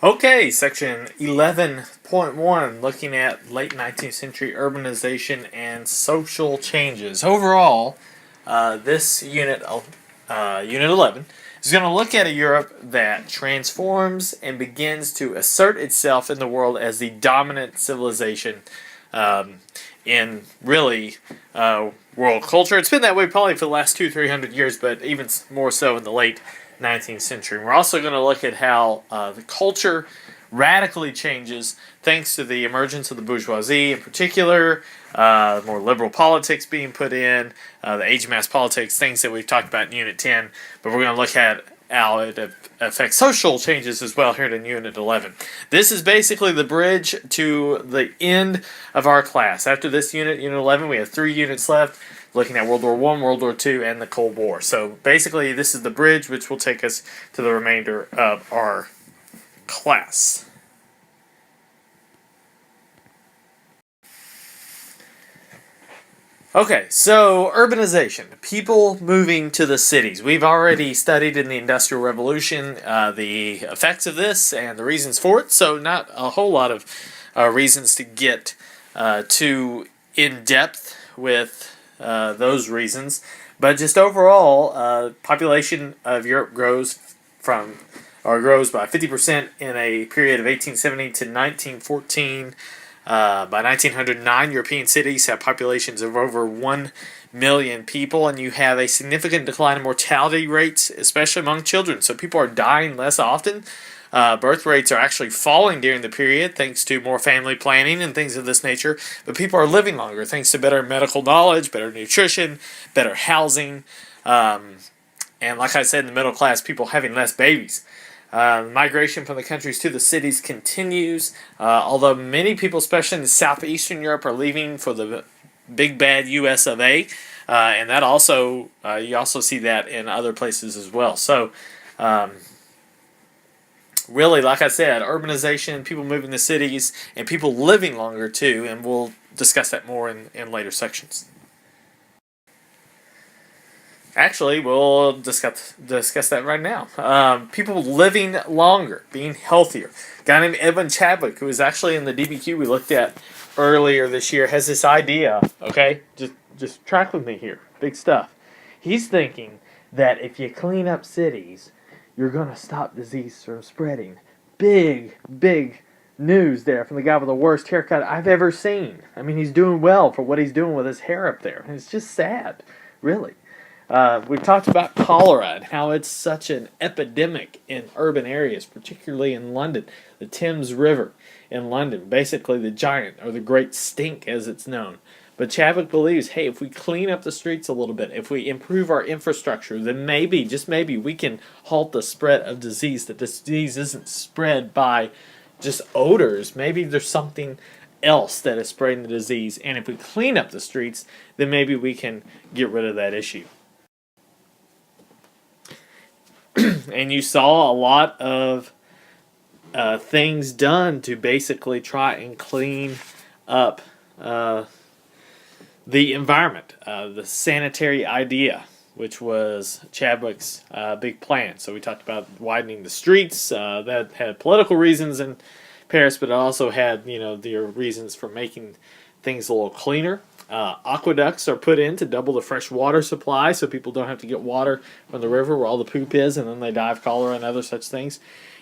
Okay, section 11.1, looking at late 19th century urbanization and social changes. Overall, this unit 11, is going to look at a Europe that transforms and begins to assert itself in the world as the dominant civilization um, in really world culture. It's been that way probably for the last 200-300 years, but even more so in the late 19th century. We're also going to look at how the culture radically changes thanks to the emergence of the bourgeoisie in particular, more liberal politics being put in, the age of mass politics, things that we've talked about in Unit 10, but we're going to look at how it affects social changes as well here in Unit 11. This is basically the bridge to the end of our class. After this unit, Unit 11, we have 3 units left, looking at World War I, World War II, and the Cold War. So basically, this is the bridge which will take us to the remainder of our class. Okay, so urbanization, people moving to the cities. We've already studied in the Industrial Revolution the effects of this and the reasons for it, so not a whole lot of reasons to get too in-depth with those reasons. But just overall, population of Europe grows by 50% in a period of 1870 to 1914. By 1909, European cities have populations of over 1 million people, and you have a significant decline in mortality rates, especially among children. So people are dying less often. Birth rates are actually falling during the period thanks to more family planning and things of this nature. But people are living longer thanks to better medical knowledge, better nutrition, better housing, and like I said, in the middle class, people having less babies. Migration from the countries to the cities continues, although many people, especially in southeastern Europe, are leaving for the big bad U.S. of A. And that also, you also see that in other places as well. So, really, like I said, urbanization, people moving to cities, and people living longer too, and we'll discuss that more in later sections. Actually, we'll discuss that right now. People living longer, being healthier. A guy named Edwin Chadwick, who was actually in the DBQ we looked at earlier this year, has this idea. Okay, just track with me here. Big stuff. He's thinking that if you clean up cities, you're gonna stop disease from spreading. Big news there from the guy with the worst haircut I've ever seen. I mean, he's doing well for what he's doing with his hair up there. It's just sad, really. We've talked about cholera and how it's such an epidemic in urban areas, particularly in London. The Thames River in London, basically the giant, or the Great Stink as it's known. But Chadwick believes, hey, if we clean up the streets a little bit, if we improve our infrastructure, then maybe, just maybe, we can halt the spread of disease. That this disease isn't spread by just odors. Maybe there's something else that is spreading the disease. And if we clean up the streets, then maybe we can get rid of that issue. And you saw a lot of things done to basically try and clean up the environment. The sanitary idea, which was Chadwick's big plan. So we talked about widening the streets. That had political reasons in Paris, but it also had, the reasons for making things a little cleaner. Aqueducts are put in to double the fresh water supply so people don't have to get water from the river where all the poop is and then they die of cholera and other such things.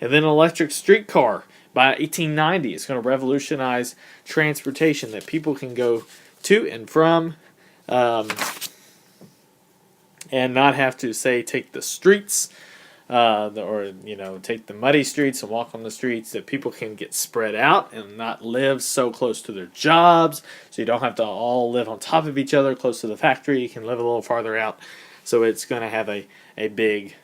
And then an electric streetcar by 1890 is going to revolutionize transportation, that people can go to and from and not have to, say, take the streets or take the muddy streets and walk on the streets, that people can get spread out and not live so close to their jobs, so you don't have to all live on top of each other close to the factory. You can live a little farther out, so it's going to have a big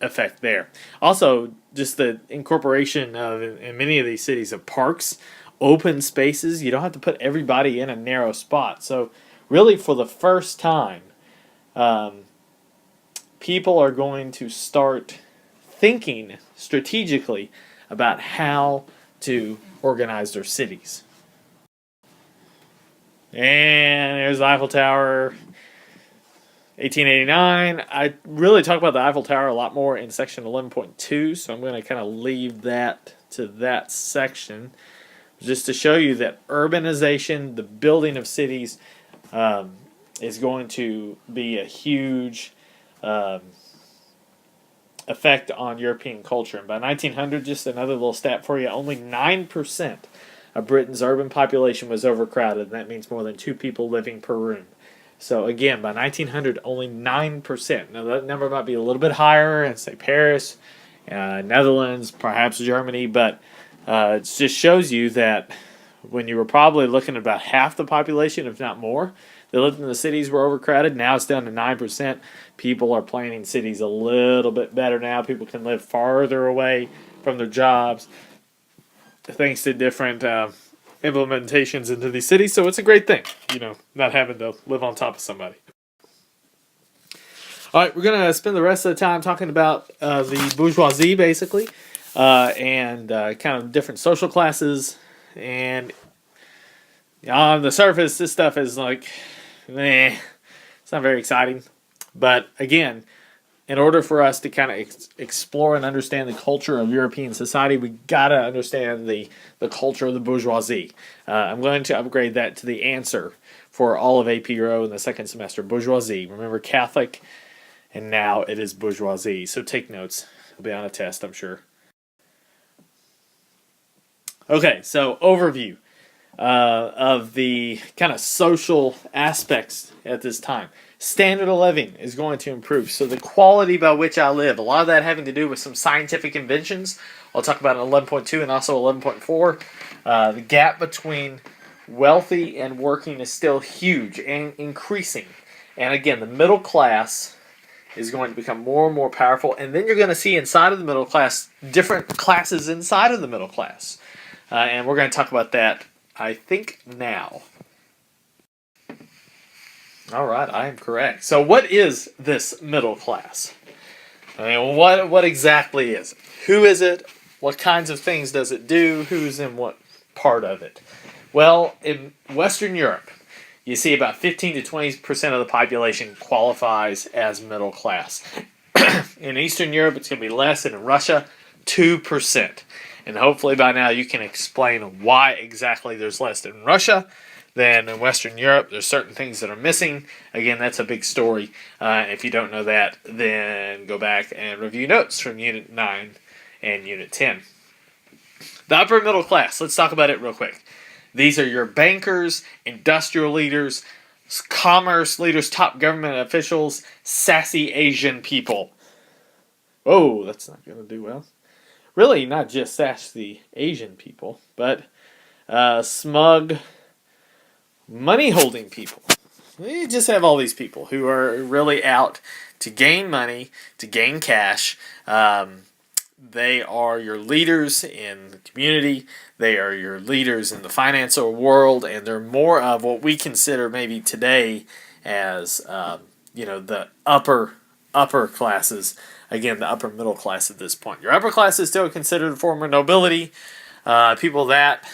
effect there. Also, just the incorporation of, in many of these cities, of parks, open spaces. You don't have to put everybody in a narrow spot. So really, for the first time, people are going to start thinking strategically about how to organize their cities. And there's the Eiffel Tower. 1889. I really talk about the Eiffel Tower a lot more in section 11.2, so I'm going to kind of leave that to that section just to show you that urbanization, the building of cities, is going to be a huge effect on European culture. And by 1900, just another little stat for you, only 9% of Britain's urban population was overcrowded, and that means more than 2 people living per room. So again, by 1900, only 9%. Now that number might be a little bit higher in, say, Paris, Netherlands, perhaps Germany, but it just shows you that when you were probably looking at about half the population, if not more, that lived in the cities were overcrowded. Now it's down to 9%. People are planning cities a little bit better now. People can live farther away from their jobs thanks to different implementations into these cities. So it's a great thing, not having to live on top of somebody. All right, we're going to spend the rest of the time talking about the bourgeoisie, basically, and kind of different social classes. And on the surface, this stuff is like, it's not very exciting. But again, in order for us to kind of explore and understand the culture of European society, we got to understand the culture of the bourgeoisie. I'm going to upgrade that to the answer for all of AP Euro in the second semester. Bourgeoisie. Remember Catholic, and now it is bourgeoisie. So take notes. It'll be on a test, I'm sure. Okay, so overview of the kind of social aspects at this time. Standard of living is going to improve. So the quality by which I live, a lot of that having to do with some scientific inventions. I'll talk about in 11.2 and also 11.4. The gap between wealthy and working is still huge and increasing. And again, the middle class is going to become more and more powerful. And then you're going to see inside of the middle class, different classes inside of the middle class. And we're going to talk about that, I think, now. All right, I am correct. So what is this middle class? I mean, what exactly is it? Who is it? What kinds of things does it do? Who's in what part of it? Well, in Western Europe, you see about 15 to 20% of the population qualifies as middle class. In Eastern Europe, it's going to be less, and in Russia, 2%. And hopefully by now you can explain why exactly there's less in Russia than in Western Europe. There's certain things that are missing. Again, that's a big story. If you don't know that, then go back and review notes from Unit 9 and Unit 10. The upper middle class, let's talk about it real quick. These are your bankers, industrial leaders, commerce leaders, top government officials, sassy Asian people. Whoa, that's not going to do well. Really, not just sassy Asian people, but smug, money-holding people. You just have all these people who are really out to gain money, to gain cash. They are your leaders in the community. They are your leaders in the financial world, and they're more of what we consider maybe today as the upper classes. Again, the upper middle class at this point. Your upper class is still considered a form of nobility. People that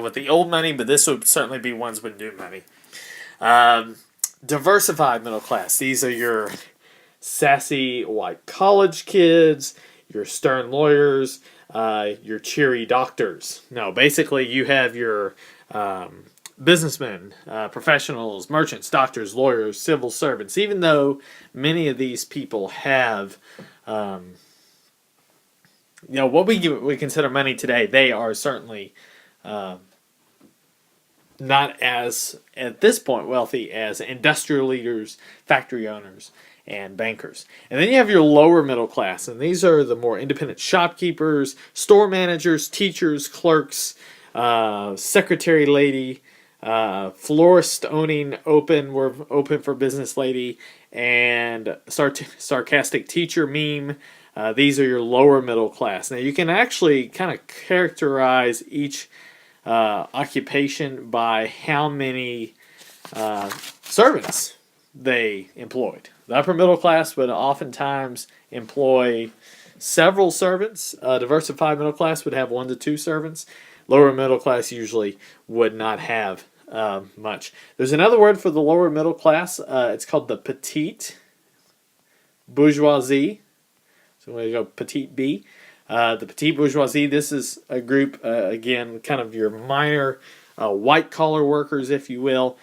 with the old money, but this would certainly be ones with new money. Diversified middle class. These are your sassy white college kids, your stern lawyers, your cheery doctors. No, basically you have your businessmen, professionals, merchants, doctors, lawyers, civil servants. Even though many of these people have what we consider money today, they are certainly not as, at this point, wealthy as industrial leaders, factory owners, and bankers. And then you have your lower middle class, and these are the more independent shopkeepers, store managers, teachers, clerks, secretary lady, florist owning we're open for business lady, and sarcastic teacher meme. These are your lower middle class. Now you can actually kind of characterize each occupation by how many servants they employed. The upper middle class would oftentimes employ several servants. Diversified middle class would have 1 to 2 servants. Lower middle class usually would not have much. There's another word for the lower middle class. It's called the petite bourgeoisie. So we go petite B. The petite bourgeoisie, this is a group, again, kind of your minor white-collar workers, if you will.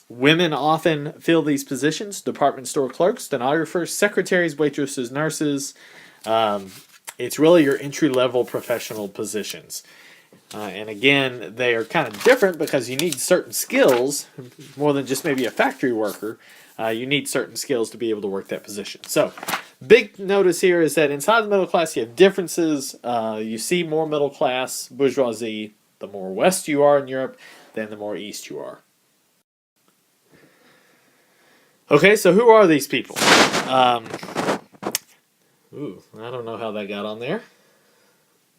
Women often fill these positions: department store clerks, stenographers, secretaries, waitresses, nurses. It's really your entry-level professional positions. And again, they are kind of different because you need certain skills, more than just maybe a factory worker. You need certain skills to be able to work that position. So, big notice here is that inside the middle class, you have differences. You see more middle class bourgeoisie the more west you are in Europe than the more east you are. Okay, so who are these people? I don't know how that got on there.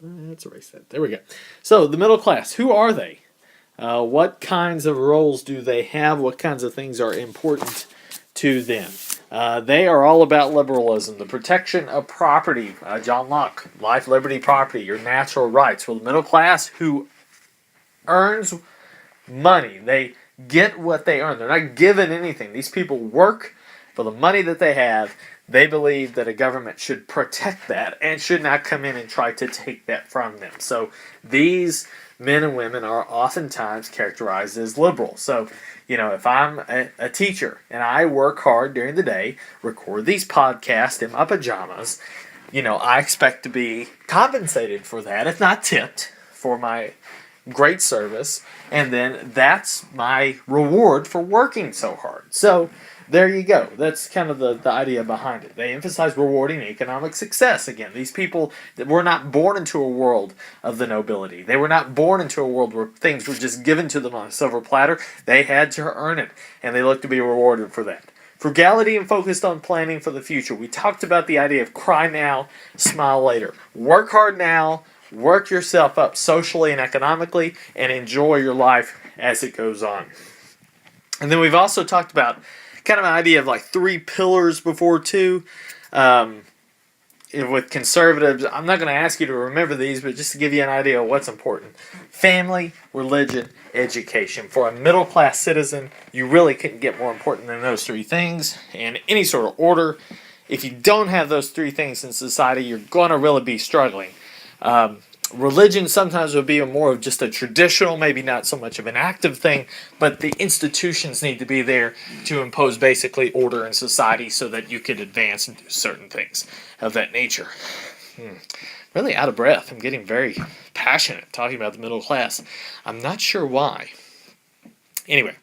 Let's erase that. There we go. So, the middle class, who are they? What kinds of roles do they have? What kinds of things are important to them? They are all about liberalism, the protection of property. John Locke, life, liberty, property, your natural rights. Well, the middle class who earns money, they get what they earn. They're not given anything. These people work for the money that they have. They believe that a government should protect that and should not come in and try to take that from them. So these men and women are oftentimes characterized as liberal. So, if I'm a teacher and I work hard during the day, record these podcasts in my pajamas, I expect to be compensated for that, if not tipped, for my great service. And then that's my reward for working so hard. So there you go. That's kind of the idea behind it. They emphasize rewarding economic success. Again, these people that were not born into a world of the nobility. They were not born into a world where things were just given to them on a silver platter. They had to earn it, and they look to be rewarded for that. Frugality and focused on planning for the future. We talked about the idea of cry now, smile later. Work hard now, work yourself up socially and economically, and enjoy your life as it goes on. And then we've also talked about kind of an idea of like 3 pillars before 2. With conservatives, I'm not going to ask you to remember these, but just to give you an idea of what's important. Family, religion, education. For a middle class citizen, you really couldn't get more important than those 3 things in any sort of order. If you don't have those 3 things in society, you're going to really be struggling. Religion sometimes would be more of just a traditional, maybe not so much of an active thing, but the institutions need to be there to impose basically order in society so that you could advance and do certain things of that nature. Really out of breath. I'm getting very passionate talking about the middle class. I'm not sure why. Anyway,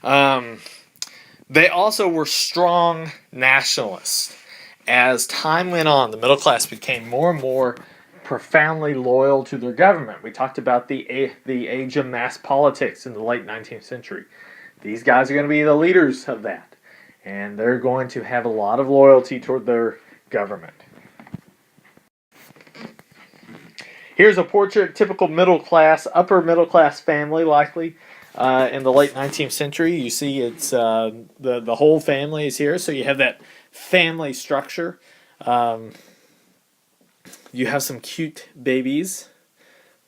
they also were strong nationalists. As time went on, the middle class became more and more profoundly loyal to their government. We talked about the age of mass politics in the late 19th century. These guys are going to be the leaders of that, and they're going to have a lot of loyalty toward their government. Here's a portrait, typical middle class, upper middle class family, likely in the late 19th century. You see, it's the whole family is here, so you have that family structure. You have some cute babies.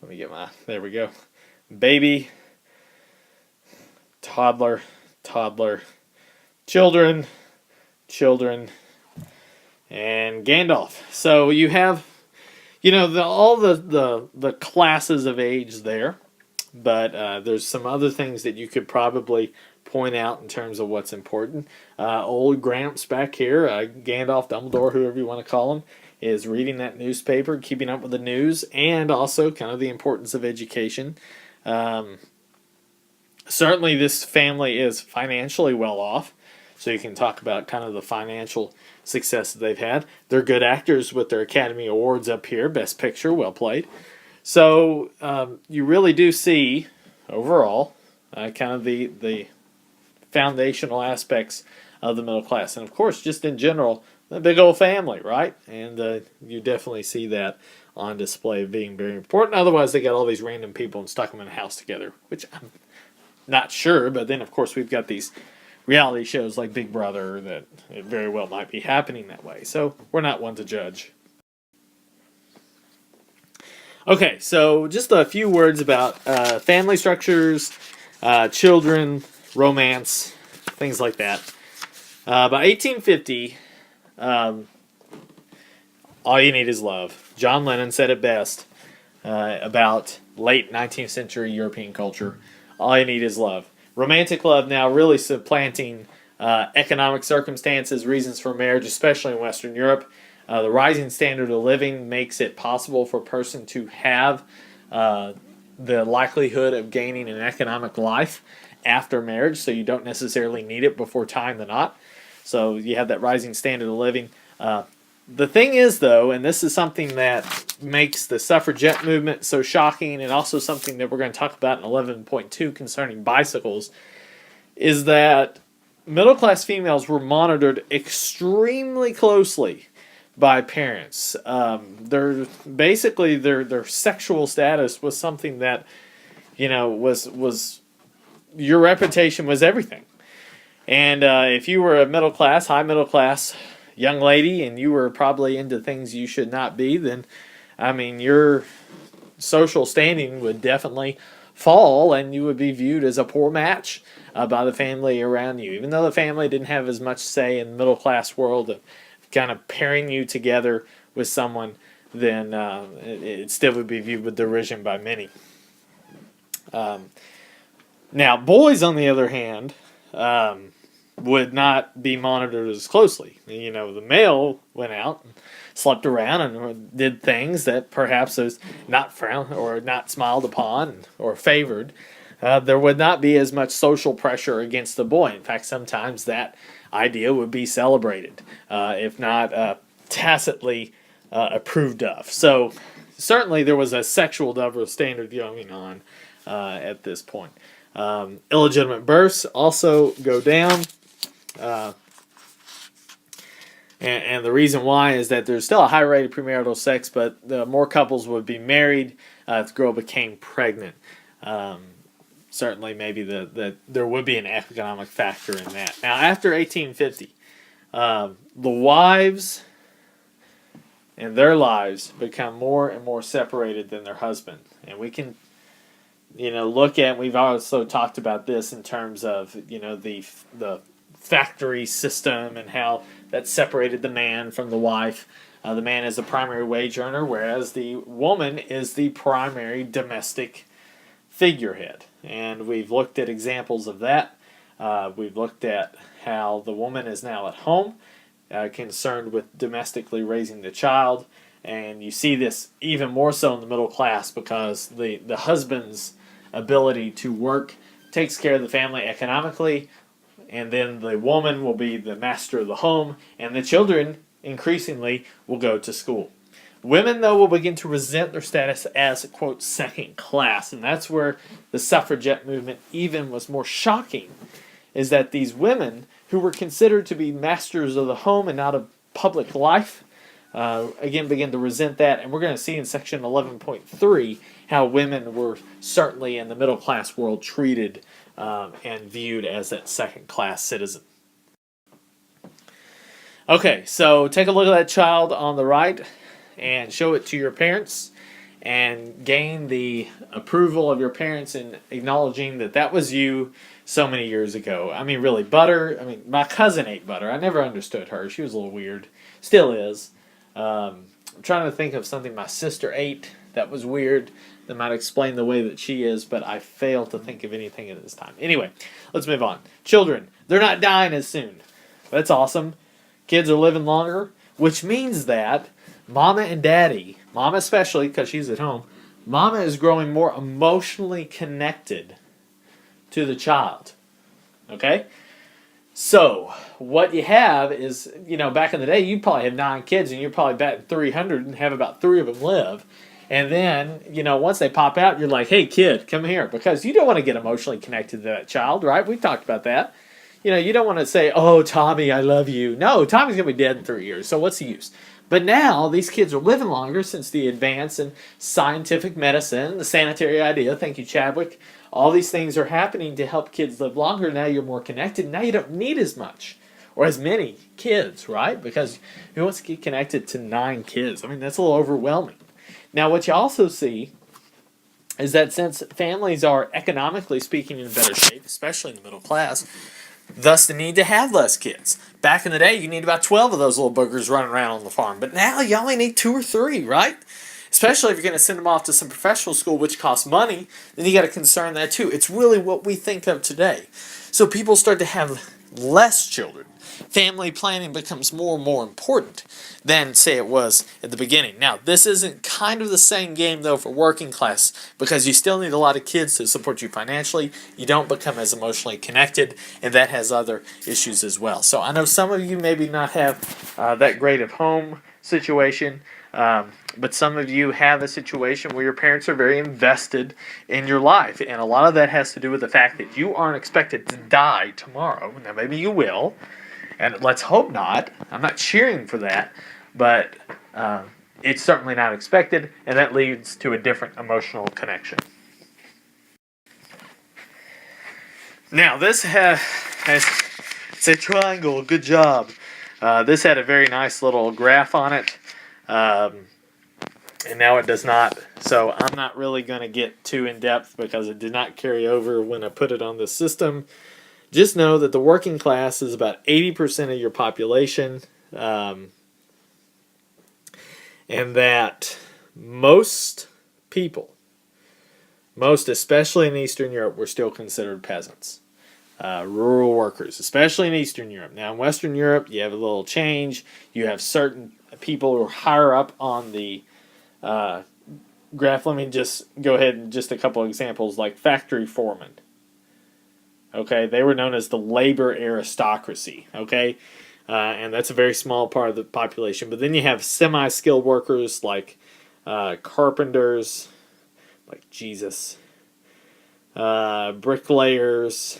Let me get there we go. Baby, toddler, children, and Gandalf. So you have, all the classes of age there, but there's some other things that you could probably point out in terms of what's important. Old Gramps back here, Gandalf, Dumbledore, whoever you want to call him, is reading that newspaper, keeping up with the news, and also kind of the importance of education. Certainly this family is financially well off, so you can talk about kind of the financial success that they've had. They're good actors with their Academy Awards up here, Best Picture, well played. So you really do see, overall, kind of the foundational aspects of the middle class. And of course, just in general, the big old family, right? And you definitely see that on display of being very important. Otherwise, they got all these random people and stuck them in a house together, which I'm not sure. But then, of course, we've got these reality shows like Big Brother that it very well might be happening that way. So we're not one to judge. Okay, so just a few words about family structures, children, romance, things like that. By 1850, Um, all you need is love. John Lennon said it best about late 19th century European culture. All you need is love. Romantic love now really supplanting economic circumstances, reasons for marriage, especially in Western Europe. The rising standard of living makes it possible for a person to have the likelihood of gaining an economic life after marriage, so you don't necessarily need it before tying the knot. So you have that rising standard of living. The thing is, though, and this is something that makes the suffragette movement so shocking, and also something that we're going to talk about in 11.2 concerning bicycles, is that middle-class females were monitored extremely closely by parents. Their sexual status was something that, was your reputation was everything. And if you were a high middle class young lady, and you were probably into things you should not be, then, your social standing would definitely fall, and you would be viewed as a poor match by the family around you. Even though the family didn't have as much say in the middle class world of kind of pairing you together with someone, then it still would be viewed with derision by many. Now, boys, on the other hand, would not be monitored as closely. The male went out and slept around and did things that perhaps was not frowned or not smiled upon or favored. There would not be as much social pressure against the boy. In fact, sometimes that idea would be celebrated, if not tacitly approved of. So certainly there was a sexual double standard going on at this point. Illegitimate births also go down. And the reason why is that there's still a high rate of premarital sex, but the more couples would be married if the girl became pregnant. Certainly, maybe that there would be an economic factor in that. Now, after 1850, the wives and their lives become more and more separated than their husband. And we can, look at, we've also talked about this in terms of, the factory system and how that separated the man from the wife. The man is the primary wage earner, whereas the woman is the primary domestic figurehead. And we've looked at examples of that. We've looked at how the woman is now at home, concerned with domestically raising the child. And you see this even more so in the middle class, because the husband's ability to work takes care of the family economically, and then the woman will be the master of the home, and the children increasingly will go to school. Women, though, will begin to resent their status as, quote, second class, and that's where the suffragette movement even was more shocking, is that these women, who were considered to be masters of the home and not of public life, again begin to resent that. And we're going to see in section 11.3 how women were certainly in the middle class world treated and viewed as that second class citizen. Okay, so take a look at that child on the right and show it to your parents and gain the approval of your parents in acknowledging that that was you so many years ago. Really, butter. My cousin ate butter. I never understood her. She was a little weird. Still is. I'm trying to think of something my sister ate that was weird that might explain the way that she is, but I fail to think of anything at this time. Anyway, let's move on. Children, they're not dying as soon. That's awesome. Kids are living longer, which means that Mama and Daddy, Mama especially because she's at home, Mama is growing more emotionally connected to the child. Okay? So, what you have is, back in the day, you'd probably have 9 kids, and you're probably batting 300 and have about 3 of them live. And then, once they pop out, you're like, hey, kid, come here. Because you don't want to get emotionally connected to that child, right? We've talked about that. You don't want to say, oh, Tommy, I love you. No, Tommy's going to be dead in 3 years, so what's the use? But now, these kids are living longer since the advance in scientific medicine, the sanitary idea, thank you, Chadwick. All these things are happening to help kids live longer. Now you're more connected. Now you don't need as much or as many kids, right? Because who wants to get connected to 9 kids? That's a little overwhelming. Now, what you also see is that since families are economically speaking in better shape, especially in the middle class, thus the need to have less kids. Back in the day, you need about 12 of those little boogers running around on the farm, but now you only need 2 or 3, right? Especially if you're going to send them off to some professional school, which costs money, then you got to concern that too. It's really what we think of today. So people start to have less children. Family planning becomes more and more important than, say, it was at the beginning. Now, this isn't kind of the same game, though, for working class, because you still need a lot of kids to support you financially. You don't become as emotionally connected, and that has other issues as well. So I know some of you maybe not have that great of home situation, but some of you have a situation where your parents are very invested in your life, and a lot of that has to do with the fact that you aren't expected to die tomorrow. Now, maybe you will, and let's hope not. I'm not cheering for that, but it's certainly not expected, and that leads to a different emotional connection. Now, this has it's a triangle. Good job. This had a very nice little graph on it. And now it does not. So I'm not really going to get too in-depth because it did not carry over when I put it on the system. Just know that the working class is about 80% of your population, and that most people, especially in Eastern Europe, were still considered peasants. Rural workers, especially in Eastern Europe. Now in Western Europe, you have a little change. You have certain people who are higher up on the graph. Let me just go ahead and just a couple of examples, like factory foremen. Okay, they were known as the labor aristocracy. Okay, and that's a very small part of the population. But then you have semi-skilled workers like carpenters, like Jesus, bricklayers,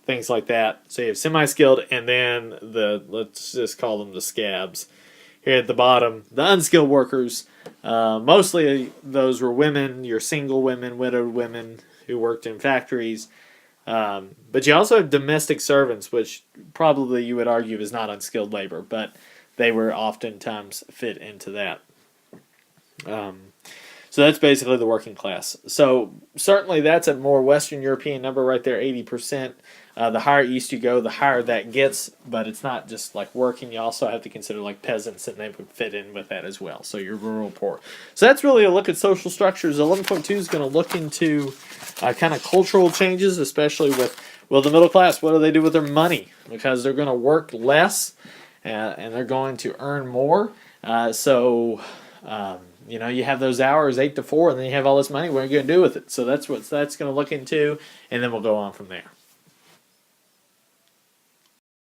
things like that. So you have semi-skilled, and then let's just call them the scabs. Here at the bottom, the unskilled workers, mostly those were women, your single women, widowed women who worked in factories. But you also have domestic servants, which probably you would argue is not unskilled labor, but they were oftentimes fit into that. So that's basically the working class. So certainly that's a more Western European number right there, 80%. The higher east you go, the higher that gets, but it's not just like working. You also have to consider like peasants, and they would fit in with that as well. So you're rural poor. So that's really a look at social structures. 11.2 is going to look into kind of cultural changes, especially with, well, the middle class. What do they do with their money? Because they're going to work less, and they're going to earn more. You have those hours, 8 to 4, and then you have all this money. What are you going to do with it? So that's what that's going to look into, and then we'll go on from there.